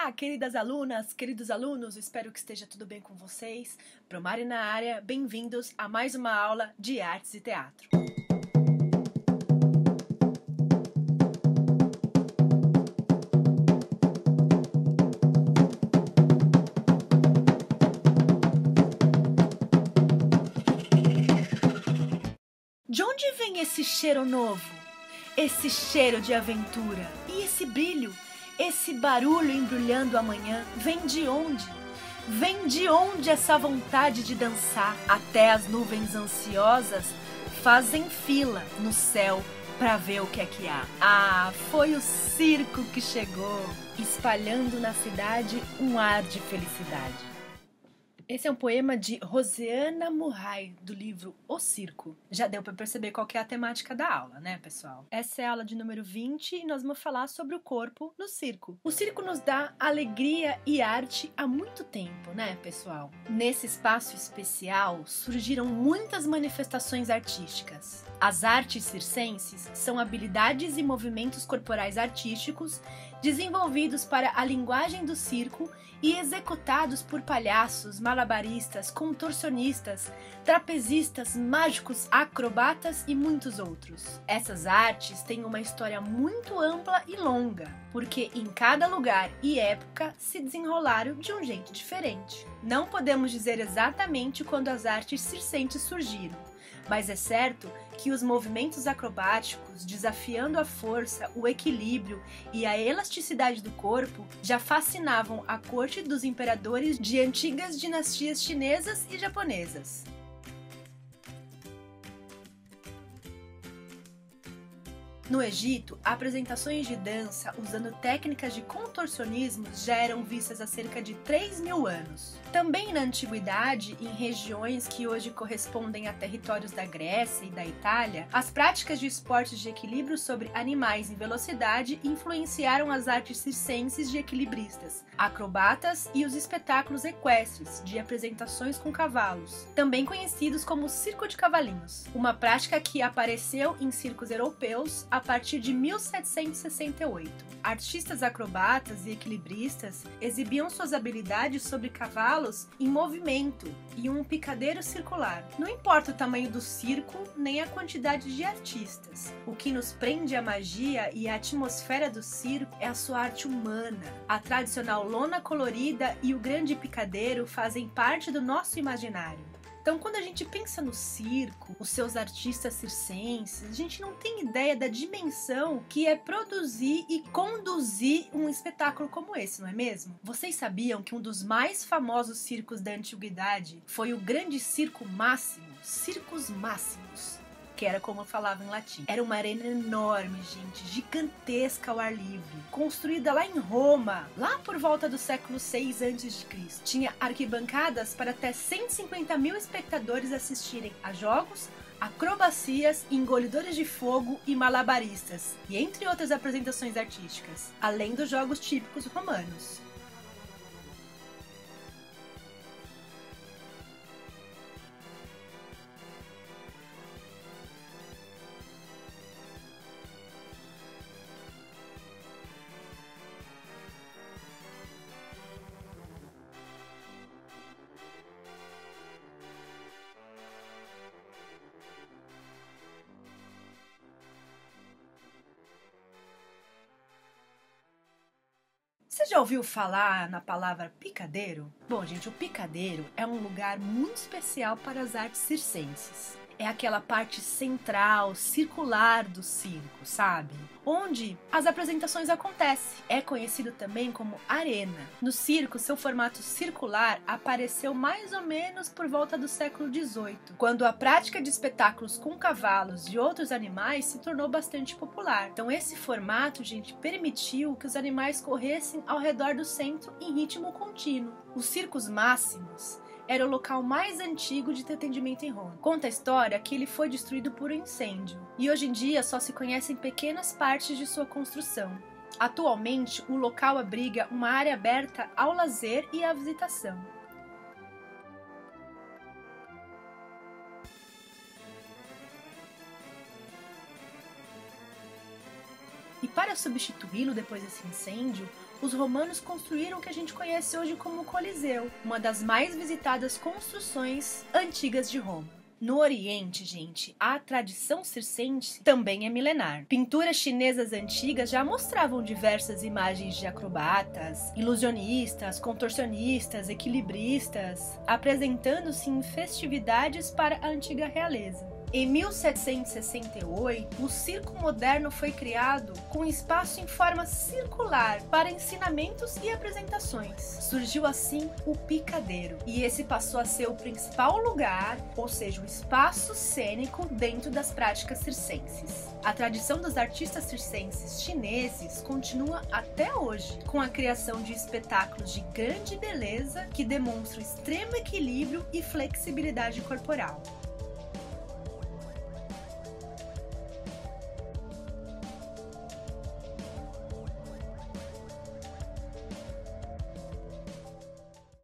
Olá, queridas alunas, queridos alunos, espero que esteja tudo bem com vocês. Promari na área, bem-vindos a mais uma aula de artes e teatro. De onde vem esse cheiro novo? Esse cheiro de aventura? E esse brilho? Esse barulho embrulhando a manhã? Vem de onde? Vem de onde essa vontade de dançar? Até as nuvens ansiosas fazem fila no céu para ver o que é que há. Ah, foi o circo que chegou, espalhando na cidade um ar de felicidade. Esse é um poema de Rosiana Murray, do livro O Circo. Já deu para perceber qual que é a temática da aula, né, pessoal? Essa é a aula de número 20 e nós vamos falar sobre o corpo no circo. O circo nos dá alegria e arte há muito tempo, né, pessoal? Nesse espaço especial surgiram muitas manifestações artísticas. As artes circenses são habilidades e movimentos corporais artísticos desenvolvidos para a linguagem do circo e executados por palhaços, malabaristas, contorcionistas, trapezistas, mágicos, acrobatas e muitos outros. Essas artes têm uma história muito ampla e longa, porque em cada lugar e época se desenrolaram de um jeito diferente. Não podemos dizer exatamente quando as artes circenses surgiram, mas é certo que os movimentos acrobáticos, desafiando a força, o equilíbrio e a elasticidade do corpo, já fascinavam a corte dos imperadores de antigas dinastias chinesas e japonesas. No Egito, apresentações de dança usando técnicas de contorcionismo já eram vistas há cerca de 3.000 anos. Também na Antiguidade, em regiões que hoje correspondem a territórios da Grécia e da Itália, as práticas de esportes de equilíbrio sobre animais em velocidade influenciaram as artes circenses de equilibristas, acrobatas e os espetáculos equestres de apresentações com cavalos, também conhecidos como circo de cavalinhos, uma prática que apareceu em circos europeus a partir de 1768. Artistas acrobatas e equilibristas exibiam suas habilidades sobre cavalos em movimento e um picadeiro circular. Não importa o tamanho do circo nem a quantidade de artistas. O que nos prende à magia e à atmosfera do circo é a sua arte humana. A tradicional lona colorida e o grande picadeiro fazem parte do nosso imaginário. Então, quando a gente pensa no circo, os seus artistas circenses, a gente não tem ideia da dimensão que é produzir e conduzir um espetáculo como esse, não é mesmo? Vocês sabiam que um dos mais famosos circos da antiguidade foi o Grande Circo Máximo, Circus Maximus, que era como eu falava em latim. Era uma arena enorme, gente, gigantesca ao ar livre, construída lá em Roma, lá por volta do século 6 a.C. Tinha arquibancadas para até 150.000 espectadores assistirem a jogos, acrobacias, engolidores de fogo e malabaristas, e entre outras apresentações artísticas, além dos jogos típicos romanos. Você já ouviu falar na palavra picadeiro? Bom, gente, o picadeiro é um lugar muito especial para as artes circenses. É aquela parte central, circular do circo, sabe? Onde as apresentações acontecem. É conhecido também como arena. No circo, seu formato circular apareceu mais ou menos por volta do século XVIII, quando a prática de espetáculos com cavalos e outros animais se tornou bastante popular. Então esse formato, gente, permitiu que os animais corressem ao redor do centro em ritmo contínuo. Os circos máximos era o local mais antigo de atendimento em Roma. Conta a história que ele foi destruído por um incêndio, e hoje em dia só se conhecem pequenas partes de sua construção. Atualmente, o local abriga uma área aberta ao lazer e à visitação. E para substituí-lo depois desse incêndio, os romanos construíram o que a gente conhece hoje como o Coliseu, uma das mais visitadas construções antigas de Roma. No Oriente, gente, a tradição circense também é milenar. Pinturas chinesas antigas já mostravam diversas imagens de acrobatas, ilusionistas, contorcionistas, equilibristas, apresentando-se em festividades para a antiga realeza. Em 1768, o circo moderno foi criado com espaço em forma circular para ensinamentos e apresentações. Surgiu assim o picadeiro, e esse passou a ser o principal lugar, ou seja, o espaço cênico dentro das práticas circenses. A tradição dos artistas circenses chineses continua até hoje, com a criação de espetáculos de grande beleza que demonstram extremo equilíbrio e flexibilidade corporal.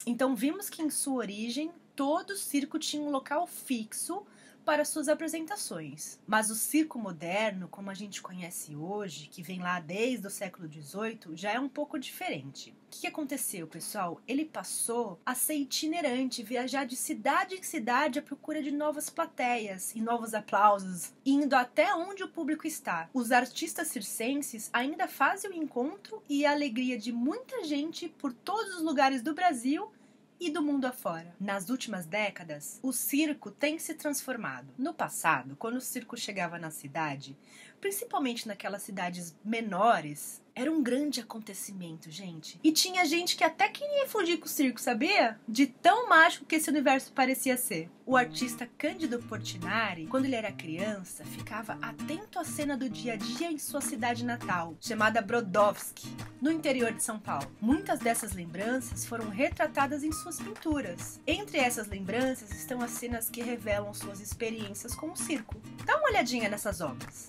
Então vimos que em sua origem, todo circo tinha um local fixo para suas apresentações. Mas o circo moderno, como a gente conhece hoje, que vem lá desde o século XVIII, já é um pouco diferente. O que aconteceu, pessoal? Ele passou a ser itinerante, viajar de cidade em cidade à procura de novas plateias e novos aplausos, indo até onde o público está. Os artistas circenses ainda fazem o encontro e a alegria de muita gente por todos os lugares do Brasil e do mundo afora. Nas últimas décadas, o circo tem se transformado. No passado, quando o circo chegava na cidade, principalmente naquelas cidades menores, era um grande acontecimento, gente. E tinha gente que até queria fugir com o circo, sabia? De tão mágico que esse universo parecia ser. O artista Cândido Portinari, quando ele era criança, ficava atento à cena do dia a dia em sua cidade natal, chamada Brodowski, no interior de São Paulo. Muitas dessas lembranças foram retratadas em suas pinturas. Entre essas lembranças estão as cenas que revelam suas experiências com o circo. Dá uma olhadinha nessas obras.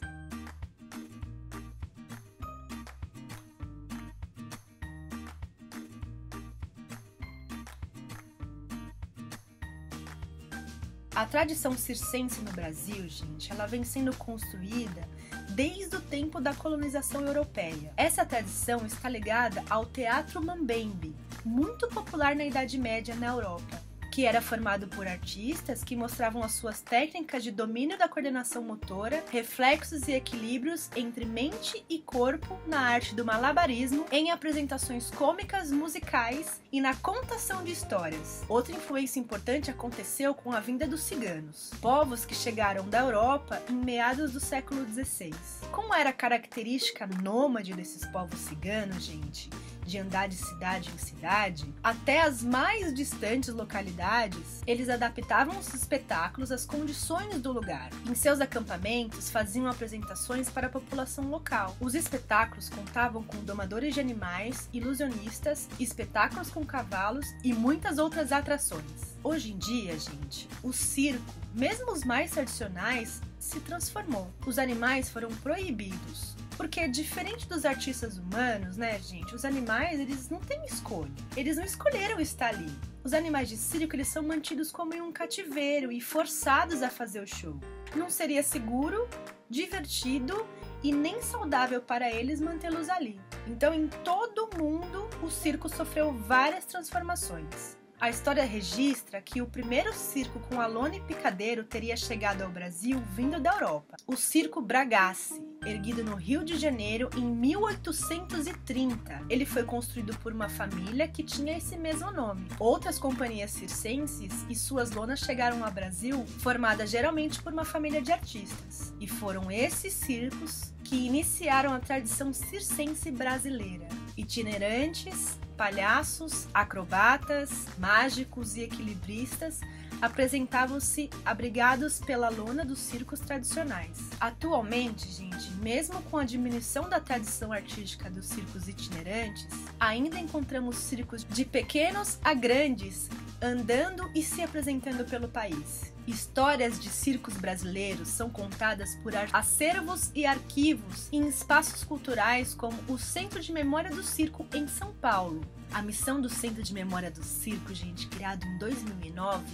A tradição circense no Brasil, gente, ela vem sendo construída desde o tempo da colonização europeia. Essa tradição está ligada ao teatro mambembe, muito popular na Idade Média na Europa, que era formado por artistas que mostravam as suas técnicas de domínio da coordenação motora, reflexos e equilíbrios entre mente e corpo na arte do malabarismo, em apresentações cômicas, musicais e na contação de histórias. Outra influência importante aconteceu com a vinda dos ciganos, povos que chegaram da Europa em meados do século XVI. Como era característica nômade desses povos ciganos, gente, de andar de cidade em cidade, até as mais distantes localidades, eles adaptavam os espetáculos às condições do lugar. Em seus acampamentos, faziam apresentações para a população local. Os espetáculos contavam com domadores de animais, ilusionistas, espetáculos com cavalos e muitas outras atrações. Hoje em dia, gente, o circo, mesmo os mais tradicionais, se transformou. Os animais foram proibidos. Porque, diferente dos artistas humanos, né, gente, os animais, eles não têm escolha. Eles não escolheram estar ali. Os animais de circo, eles são mantidos como em um cativeiro e forçados a fazer o show. Não seria seguro, divertido e nem saudável para eles mantê-los ali. Então, em todo o mundo, o circo sofreu várias transformações. A história registra que o primeiro circo com a lona e picadeiro teria chegado ao Brasil vindo da Europa. O Circo Bragasse, erguido no Rio de Janeiro em 1830. Ele foi construído por uma família que tinha esse mesmo nome. Outras companhias circenses e suas lonas chegaram ao Brasil, formadas geralmente por uma família de artistas. E foram esses circos que iniciaram a tradição circense brasileira. Itinerantes, palhaços, acrobatas, mágicos e equilibristas apresentavam-se abrigados pela lona dos circos tradicionais. Atualmente, gente, mesmo com a diminuição da tradição artística dos circos itinerantes, ainda encontramos circos de pequenos a grandes, andando e se apresentando pelo país. Histórias de circos brasileiros são contadas por acervos e arquivos em espaços culturais como o Centro de Memória do Circo em São Paulo, A missão do Centro de Memória do Circo, gente, criado em 2009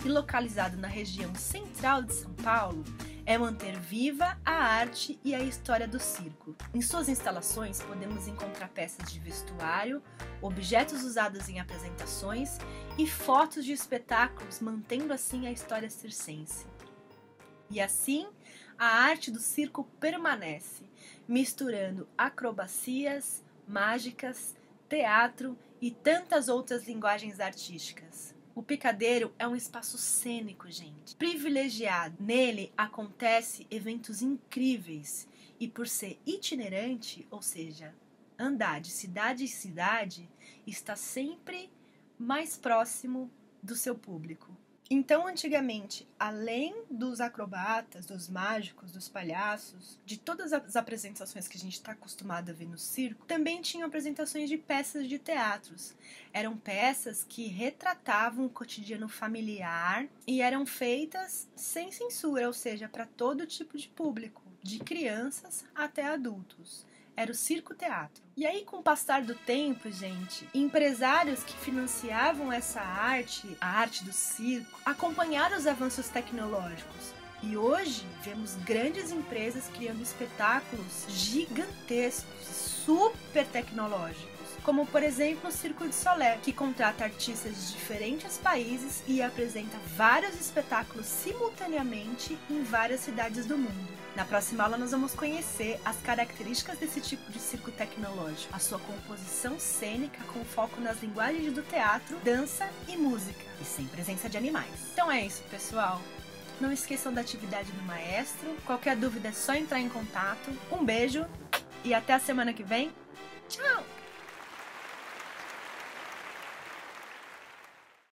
e localizado na região central de São Paulo, é manter viva a arte e a história do circo. Em suas instalações podemos encontrar peças de vestuário, objetos usados em apresentações e fotos de espetáculos, mantendo assim a história circense. E assim, a arte do circo permanece, misturando acrobacias, mágicas, teatro e tantas outras linguagens artísticas. O Picadeiro é um espaço cênico, gente, privilegiado. Nele acontecem eventos incríveis e por ser itinerante, ou seja, andar de cidade em cidade, está sempre mais próximo do seu público. Então, antigamente, além dos acrobatas, dos mágicos, dos palhaços, de todas as apresentações que a gente está acostumado a ver no circo, também tinham apresentações de peças de teatros. Eram peças que retratavam o cotidiano familiar e eram feitas sem censura, ou seja, para todo tipo de público, de crianças até adultos. Era o circo-teatro. E aí, com o passar do tempo, gente, empresários que financiavam essa arte, a arte do circo, acompanharam os avanços tecnológicos. E hoje, vemos grandes empresas criando espetáculos gigantescos, super tecnológicos. Como, por exemplo, o Circo du Soleil, que contrata artistas de diferentes países e apresenta vários espetáculos simultaneamente em várias cidades do mundo. Na próxima aula nós vamos conhecer as características desse tipo de circo tecnológico, a sua composição cênica com foco nas linguagens do teatro, dança e música, e sem presença de animais. Então é isso, pessoal. Não esqueçam da atividade do maestro. Qualquer dúvida é só entrar em contato. Um beijo e até a semana que vem. Tchau!